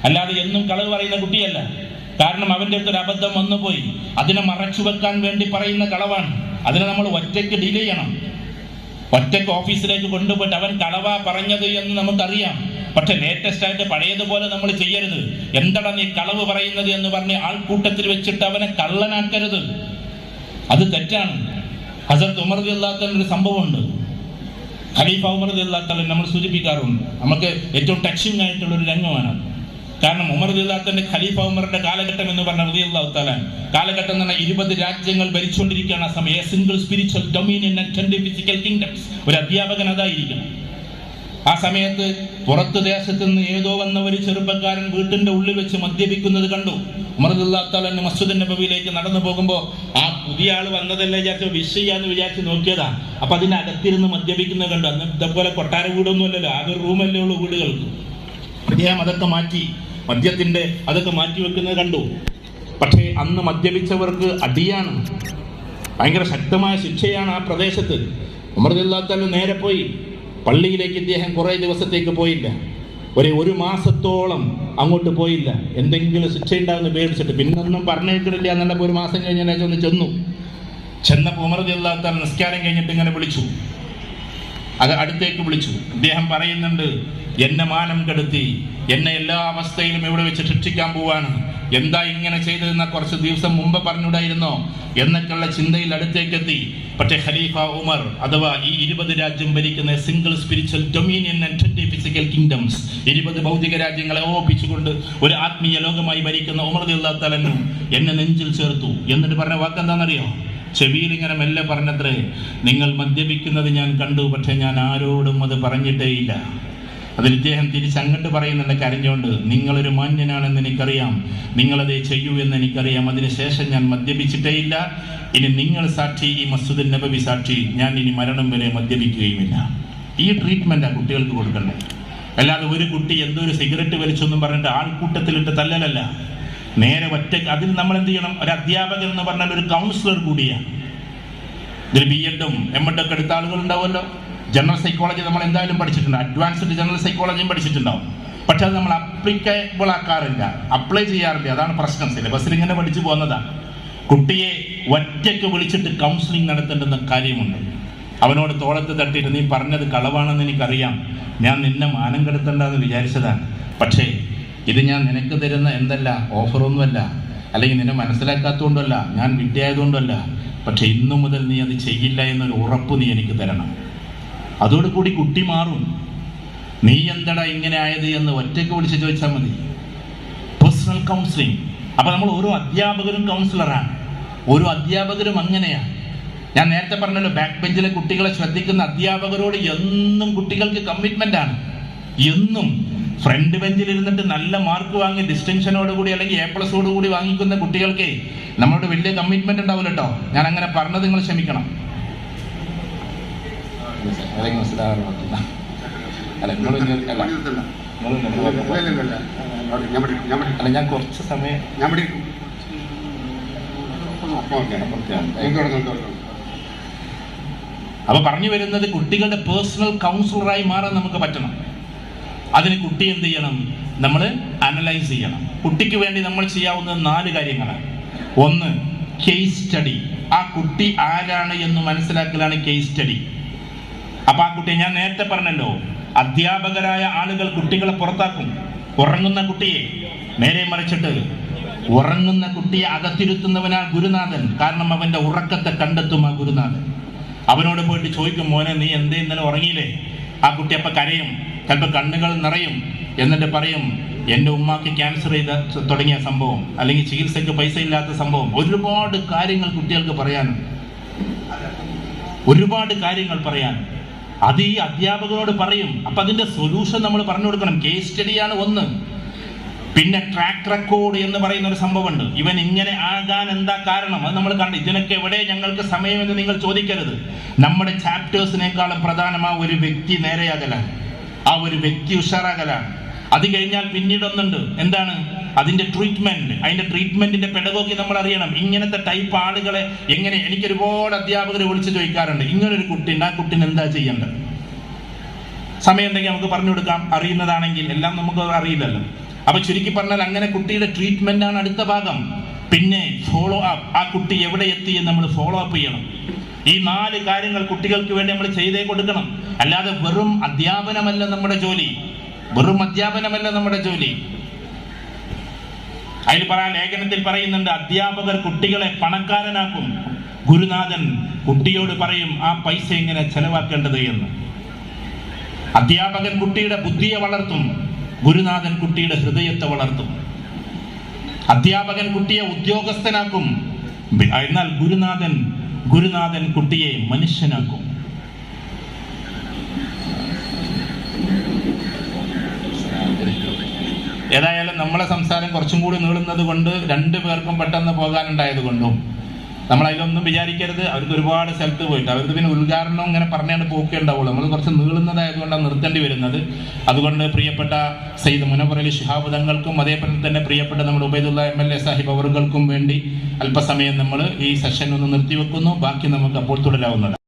അല്ലാതെ എന്നും കളവ് പറയുന്ന കുട്ടിയല്ല. കാരണം അവൻ്റെ അടുത്തൊരു അബദ്ധം വന്നുപോയി, അതിനെ മറച്ചു വെക്കാൻ വേണ്ടി പറയുന്ന കളവാണ്. അതിനെ നമ്മൾ ഒറ്റയ്ക്ക് ഡീൽ ചെയ്യണം. ഒറ്റയ്ക്ക് ഓഫീസിലേക്ക് കൊണ്ടുപോയിട്ട് അവൻ കളവാ പറഞ്ഞത് എന്ന് നമുക്കറിയാം, പക്ഷെ ലേറ്റസ്റ്റ് ആയിട്ട് പഴയതുപോലെ നമ്മൾ ചെയ്യരുത്. എന്താണ് നീ കളവ് പറയുന്നത് എന്ന് പറഞ്ഞ് ആൾക്കൂട്ടത്തിൽ വെച്ചിട്ട് അവനെ കള്ളനാക്കരുത്, അത് തെറ്റാണ്. ഹസരത്ത് ഉമർ റളിയല്ലാഹു അൻഹു ഒരു സംഭവമുണ്ട്. ഖലീഫ ഉമർ റളിയല്ലാഹു അൻഹു നമ്മൾ സൂചിപ്പിക്കാറുണ്ട്. നമുക്ക് ഏറ്റവും ടച്ചിങ് ആയിട്ടുള്ള ഒരു രംഗമാണ്. കാരണം ഉമർ റളിയല്ലാഹു അൻഹു ഖലീഫ ഉമറിന്റെ കാലഘട്ടം എന്ന് പറഞ്ഞ റളിയല്ലാഹു തആല കാലഘട്ടം എന്ന് പറഞ്ഞാൽ 20 രാജ്യങ്ങൾ ഭരിച്ചുകൊണ്ടിരിക്കുകയാണ് ആ സമയം. Single spiritual dominion and 10 physical kingdoms. ഒരു അധ്യാപകൻ അതായിരിക്കണം. ആ സമയത്ത് പുറത്തു ദേശത്ത് നിന്ന് ഏതോ വന്ന ഒരു ചെറുപ്പക്കാരൻ വീട്ടിന്റെ ഉള്ളിൽ വെച്ച് മദ്യപിക്കുന്നത് കണ്ടു. ഉമർ റളിയല്ലാഹു തആല മസ്ജിദ് നബവിയിലേക്ക് നടന്നു പോകുമ്പോൾ ആ പുതിയ ആള് വന്നതല്ലേ വിചാരിച്ചു വിഷ് ചെയ്യാന്ന് വിചാരിച്ച് നോക്കിയതാ. അപ്പൊ അതിനകത്തിരുന്ന് മദ്യപിക്കുന്നത് കണ്ടു. അന്ന് ഇതേപോലെ കൊട്ടാര വീടൊന്നും അല്ലല്ലോ, ആകെ റൂമല്ലേ ഉള്ളൂ വീടുകൾക്ക്. അദ്ദേഹം അതൊക്കെ മാറ്റി, മദ്യത്തിന്റെ അതൊക്കെ മാറ്റി വെക്കുന്നത് കണ്ടു. പക്ഷേ അന്ന് മദ്യപിച്ചവർക്ക് അടിയാണ്, ഭയങ്കര ശക്തമായ ശിക്ഷയാണ് ആ പ്രദേശത്ത്. ഉമർ റളിയല്ലാഹു തആല നേരെ പോയി പള്ളിയിലേക്ക്. ഇദ്ദേഹം കുറേ ദിവസത്തേക്ക് പോയില്ല, ഒരു മാസത്തോളം അങ്ങോട്ട് പോയില്ല. എന്തെങ്കിലും ശിക്ഷ ഉണ്ടാകുന്ന പേടിച്ചിട്ട്. പിന്നൊന്നും പറഞ്ഞേക്കില്ല എന്നുള്ള ഒരു മാസം കഴിഞ്ഞതിനെ ഒന്ന് ചെന്നപ്പോൾ ഉമർ റളിയല്ലാഹു തആല നിസ്കാരം കഴിഞ്ഞിട്ട് ഇങ്ങനെ വിളിച്ചു, അത് അടുത്തേക്ക് വിളിച്ചു. അദ്ദേഹം പറയുന്നുണ്ട്, എന്നെ മാനം കെടുത്തി, എന്നെ എല്ലാ അവസ്ഥയിലും ഇവിടെ വെച്ച് ശിക്ഷിക്കാൻ പോവാണ്, എന്താ ഇങ്ങനെ ചെയ്തതെന്ന കുറച്ച് ദിവസം മുമ്പ് പറഞ്ഞുകൂടായിരുന്നോ എന്നൊക്കെയുള്ള ചിന്തയിൽ അടുത്തേക്കെത്തി. പക്ഷേ ഖലീഫ ഉമർ അഥവാ ഈ 20 രാജ്യം ഭരിക്കുന്ന single spiritual dominion and 10 physical kingdoms, 20 ഭൗതിക രാജ്യങ്ങളെ ഓപിച്ചുകൊണ്ട് ഒരു ആത്മീയ ലോകമായി ഭരിക്കുന്ന ഉമർ റളിയല്ലാഹു തആല എന്നെ നെഞ്ചിൽ ചേർത്തു. എന്നിട്ട് പറഞ്ഞ വാക്കെന്താണെന്നറിയോ? ചെവിയിൽ ഇങ്ങനെ മെല്ലെ പറഞ്ഞത്രേ, നിങ്ങൾ മദ്യപിക്കുന്നത് ഞാൻ കണ്ടു, പക്ഷെ ഞാൻ ആരോടും അത് പറഞ്ഞിട്ടേയില്ല. അതിൽ ഇദ്ദേഹം തിരിച്ചങ്ങോട്ട് പറയുന്നുണ്ട് കരഞ്ഞുകൊണ്ട്, നിങ്ങളൊരു മാന്യനാണെന്ന് എനിക്കറിയാം, നിങ്ങളതേ ചെയ്യൂ എന്ന് എനിക്കറിയാം, അതിനുശേഷം ഞാൻ മദ്യപിച്ചിട്ടേയില്ല. ഇനി നിങ്ങൾ സാക്ഷി, ഈ മസ്ജിദ് നബവി സാക്ഷി, ഞാൻ ഇനി മരണം വരെ മദ്യപിക്കുകയുമില്ല. ഈ ട്രീറ്റ്മെന്റാണ് കുട്ടികൾക്ക് കൊടുക്കണ്ടേ. അല്ലാതെ ഒരു കുട്ടി എന്തോ ഒരു സിഗരറ്റ് വലിച്ചൊന്നും പറഞ്ഞിട്ട് ആൾക്കൂട്ടത്തിലിട്ട് തല്ലലല്ല, നേരെ ഒറ്റയ്ക്ക്. അതിൽ നമ്മൾ എന്ത് ചെയ്യണം? ഒരു അധ്യാപകൻ എന്ന് പറഞ്ഞാൽ ഒരു കൗൺസിലർ കൂടിയാണ്. ഇതിൽ BEd-ഉം M.Ed ഒക്കെ എടുത്ത ആളുകൾ ഉണ്ടാവുമല്ലോ. ജനറൽ സൈക്കോളജി നമ്മൾ എന്തായാലും പഠിച്ചിട്ടുണ്ട്, അഡ്വാൻസ്ഡ് ജനറൽ സൈക്കോളജിയും പഠിച്ചിട്ടുണ്ടാവും. പക്ഷെ അത് നമ്മൾ അപ്ലിക്കബിൾ ആക്കാറില്ല, അപ്ലൈ ചെയ്യാറില്ല. അതാണ് പ്രശ്നം. സിലബസിൽ ഇങ്ങനെ പഠിച്ചു പോകുന്നതാണ്. കുട്ടിയെ ഒറ്റയ്ക്ക് വിളിച്ചിട്ട് കൗൺസിലിംഗ് നടത്തേണ്ടുന്ന കാര്യമുണ്ട്. അവനോട് തോളത്ത് തട്ടിയിട്ട്, നീ പറഞ്ഞത് കളവാണെന്ന് എനിക്കറിയാം, ഞാൻ നിന്നെ മാനം കെടുത്തേണ്ടെന്ന് വിചാരിച്ചതാണ്, പക്ഷേ ഇത് ഞാൻ നിനക്ക് തരുന്ന എന്തല്ല ഓഫറൊന്നുമല്ല, അല്ലെങ്കിൽ നിന്നെ മനസ്സിലാക്കാത്തതുകൊണ്ടല്ല, ഞാൻ വിദ്യയായതുകൊണ്ടല്ല, പക്ഷെ ഇന്നു മുതൽ നീ അത് ചെയ്യില്ല എന്നൊരു ഉറപ്പ് നീ എനിക്ക് തരണം. അതോടുകൂടി കുട്ടി മാറും. നീ എന്തടാ ഇങ്ങനെ ആയത് എന്ന് ഒറ്റയ്ക്ക് വിളിച്ച് ചോദിച്ചാൽ മതി. Personal counselling. അപ്പൊ നമ്മൾ ഓരോ അധ്യാപകരും കൗൺസിലറാണ്, ഓരോ അധ്യാപകരും അങ്ങനെയാണ്. ഞാൻ നേരത്തെ പറഞ്ഞല്ലോ, ബാക്ക് ബെഞ്ചിലെ കുട്ടികളെ ശ്രദ്ധിക്കുന്ന അധ്യാപകരോട് എന്നും കുട്ടികൾക്ക് കമ്മിറ്റ്മെന്റ് ആണ്. എന്നും ഫ്രണ്ട് ബെഞ്ചിൽ ഇരുന്നിട്ട് നല്ല മാർക്ക് വാങ്ങി ഡിസ്റ്റിങ്ഷനോടുകൂടി അല്ലെങ്കിൽ A+ഓടുകൂടി വാങ്ങിക്കുന്ന കുട്ടികൾക്ക് നമ്മളോട് വലിയ കമ്മിറ്റ്മെന്റ് ഉണ്ടാവില്ല കേട്ടോ. ഞാൻ അങ്ങനെ പറഞ്ഞത് നിങ്ങൾ ക്ഷമിക്കണം. ഞാൻ കുറച്ച് സമയം അപ്പൊ പറഞ്ഞു വരുന്നത്, കുട്ടികളുടെ പേഴ്സണൽ കൗൺസിലറായി മാറാൻ നമുക്ക് പറ്റണം. അതിന് കുട്ടി എന്ത് ചെയ്യണം? നമ്മൾ അനലൈസ് ചെയ്യണം. കുട്ടിക്ക് വേണ്ടി നമ്മൾ ചെയ്യാവുന്ന 4 കാര്യങ്ങളാണ്. ഒന്ന്, കേസ് സ്റ്റഡി. ആ കുട്ടി ആരാണ് എന്ന് മനസ്സിലാക്കലാണ് കേസ് സ്റ്റഡി. അപ്പൊ ആ കുട്ടിയെ, ഞാൻ നേരത്തെ പറഞ്ഞല്ലോ, അധ്യാപകരായ ആളുകൾ കുട്ടികളെ പുറത്താക്കും. ഉറങ്ങുന്ന കുട്ടിയെ നേരെ മറിച്ചിട്ട് ഉറങ്ങുന്ന കുട്ടിയെ അകത്തിരുത്തുന്നവനാ ഗുരുനാഥൻ. കാരണം അവന്റെ ഉറക്കത്തെ കണ്ടെത്തും ആ ഗുരുനാഥൻ. അവനോട് പോയിട്ട് ചോദിക്കും, മോനെ നീ എന്തേ ഇന്നലെ ഉറങ്ങിയില്ലേ? ആ കുട്ടി അപ്പൊ കരയും, ചിലപ്പോൾ കണ്ണുകൾ നിറയും. എന്നിട്ട് പറയും, എൻ്റെ ഉമ്മാക്ക് ക്യാൻസർ ചെയ്ത തുടങ്ങിയ സംഭവം, അല്ലെങ്കിൽ ചികിത്സയ്ക്ക് പൈസ ഇല്ലാത്ത സംഭവം. ഒരുപാട് കാര്യങ്ങൾ കുട്ടികൾക്ക് പറയാനുണ്ട്, ഒരുപാട് കാര്യങ്ങൾ പറയാൻ. അത് ഈ അധ്യാപകനോട് പറയും. അപ്പൊ അതിന്റെ സൊല്യൂഷൻ നമ്മൾ പറഞ്ഞു കൊടുക്കണം. കേസ് സ്റ്റഡിയാണ് ഒന്ന്. പിന്നെ ട്രാക്ക് റെക്കോർഡ് എന്ന് പറയുന്ന ഒരു സംഭവമുണ്ട്. ഇവൻ ഇങ്ങനെ ആകാൻ എന്താ കാരണം? അത് നമ്മൾ കണ്ടു. ഇതിനൊക്കെ എവിടെ ഞങ്ങൾക്ക് സമയമെന്ന് നിങ്ങൾ ചോദിക്കരുത്. നമ്മുടെ ചാപ്റ്റേഴ്സിനേക്കാളും പ്രധാനം ആ ഒരു വ്യക്തി നേരെയാകലാണ്, ആ ഒരു വ്യക്തി ഉഷാറാകലാണ്. അത് കഴിഞ്ഞാൽ പിന്നീട് ഒന്നുണ്ട്. എന്താണ്? അതിന്റെ ട്രീറ്റ്മെന്റിന്റെ പെഡഗോഗി നമ്മൾ അറിയണം. ഇങ്ങനത്തെ ടൈപ്പ് ആളുകളെ എങ്ങനെ, എനിക്ക് ഒരുപാട് അധ്യാപകർ വിളിച്ച് ചോദിക്കാറുണ്ട്, ഇങ്ങനൊരു കുട്ടി ഉണ്ട്, ആ കുട്ടീനെ എന്താ ചെയ്യേണ്ടത്? സമയം ഉണ്ടെങ്കിൽ നമുക്ക് പറഞ്ഞു കൊടുക്കാം, അറിയുന്നതാണെങ്കിൽ. എല്ലാം നമുക്ക് അറിയില്ലല്ലോ. അപ്പൊ ചുരുക്കി പറഞ്ഞാൽ അങ്ങനെ കുട്ടിയുടെ ട്രീറ്റ്മെന്റ് ആണ് അടുത്ത ഭാഗം. പിന്നെ ഫോളോ അപ്പ്, ആ കുട്ടി എവിടെ എത്തി എന്ന് നമ്മൾ ഫോളോ അപ്പ് ചെയ്യണം. ഈ 4 കാര്യങ്ങൾ കുട്ടികൾക്ക് വേണ്ടി നമ്മൾ ചെയ്തേ കൊടുക്കണം. അല്ലാതെ വെറും അധ്യാപനമല്ല നമ്മുടെ ജോലി. അതിൽ ലേഖനത്തിൽ പറയുന്നുണ്ട്, അധ്യാപകർ കുട്ടികളെ പണക്കാരനാക്കും. ഗുരുനാഥൻ കുട്ടിയോട് പറയും ആ പൈസ എങ്ങനെ ചെലവാക്കേണ്ടത് എന്ന്. അധ്യാപകൻ കുട്ടിയുടെ ബുദ്ധിയെ വളർത്തും, ഗുരുനാഥൻ കുട്ടിയുടെ ഹൃദയത്തെ വളർത്തും. അധ്യാപകൻ കുട്ടിയെ ഉദ്യോഗസ്ഥനാക്കും, എന്നാൽ ഗുരുനാഥൻ കുട്ടിയെ മനുഷ്യനാക്കും. ഏതായാലും നമ്മളെ സംസാരം കുറച്ചും കൂടി നീളുന്നത് കൊണ്ട് 2 പേർക്കും പെട്ടെന്ന് പോകാനുണ്ടായത് കൊണ്ടും നമ്മൾ അതിലൊന്നും വിചാരിക്കരുത്. അവർക്ക് ഒരുപാട് സ്ഥലത്ത് പോയിട്ട് അവർക്ക് പിന്നെ ഉദ്ഘാടനം ഇങ്ങനെ പറഞ്ഞാണ്ട് പോക്കേ ഉണ്ടാവുള്ളൂ. നമ്മൾ കുറച്ച് നീളുന്നതായതുകൊണ്ടാണ് നിർത്തേണ്ടി വരുന്നത്. അതുകൊണ്ട് പ്രിയപ്പെട്ട സയ്യിദ് മുനവ്വർ അലി ശിഹാബ് തങ്ങൾക്കും അതേപോലെ തന്നെ പ്രിയപ്പെട്ട നമ്മുടെ ഉബൈദുള്ള MLA സാഹിബ് അവർക്കും വേണ്ടി അല്പസമയം നമ്മൾ ഈ സെഷൻ ഒന്ന് നിർത്തിവെക്കുന്നു. ബാക്കി നമുക്ക് അപ്പോൾ തുടരാവുന്നതാണ്.